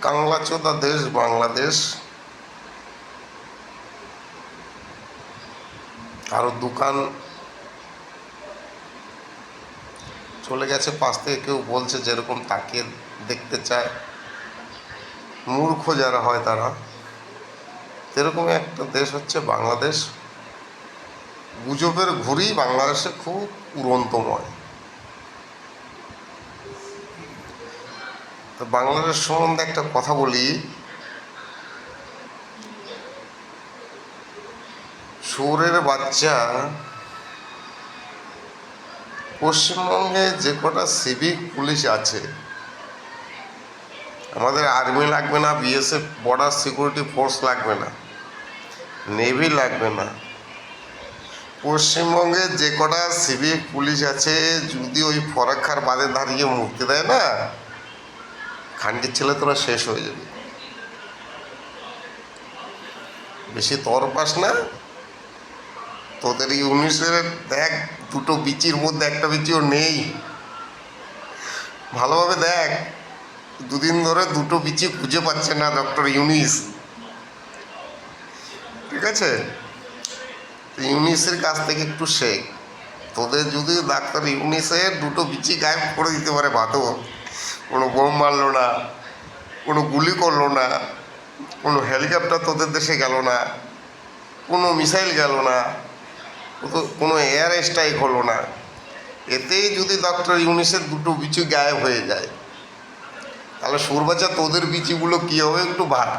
কাংলাচোদা দেশ বাংলাদেশ। আরো দোকান চলে গেছে পাশ থেকে, কেউ বলছে যেরকম তাকিয়ে দেখতে চায়, মূর্খ যারা হয় তারা। এরকমই একটা দেশ হচ্ছে বাংলাদেশ। গুজবের ঘুড়ি বাংলাদেশে খুব উড়ন্তময়। তো বাংলাদেশ সম্বন্ধে একটা কথা বলি। শুয়োরের বাচ্চা, পশ্চিমবঙ্গে যে কটা সিভিক পুলিশ আছে, আমাদের আর্মি লাগবে না, বিএসএফ বর্ডার সিকিউরিটি ফোর্স লাগবে না, নেভি লাগবে না। পশ্চিমবঙ্গে যে কটা সিভিক পুলিশ আছে, যদি ওই ফরাক্কার বাঁধে দাঁড়িয়ে মুক্তি দেয় না, খানকির ছেলে তোরা শেষ হয়ে যাবে। বেশি তর পাস না। তোদের ইউনিসের দেখ, দুটো বিচির মধ্যে একটা বিচিও নেই। ভালোভাবে দেখ, দুদিন ধরে দুটো বিচি খুঁজে পাচ্ছে না ডক্টর ইউনিস। ঠিক আছে, ইউনিসের কাছ থেকে একটু শেখ। তোদের যদি ডাক্তার ইউনিসের দুটো বিচি গায়েব করে দিতে পারে, ভাতো কোনো বোম মারলো না, কোনো গুলি করলো না, কোনো হেলিকপ্টার তোদের দেশে গেল না, কোনো মিসাইল গেল না, কোনো এয়ার স্ট্রাইক হলো না, এতেই যদি ডক্টর ইউনিসের দুটো বিচি গায়েব হয়ে যায়, তাহলে সুরবাচা তোদের বিচিগুলো কী হবে একটু ভাব।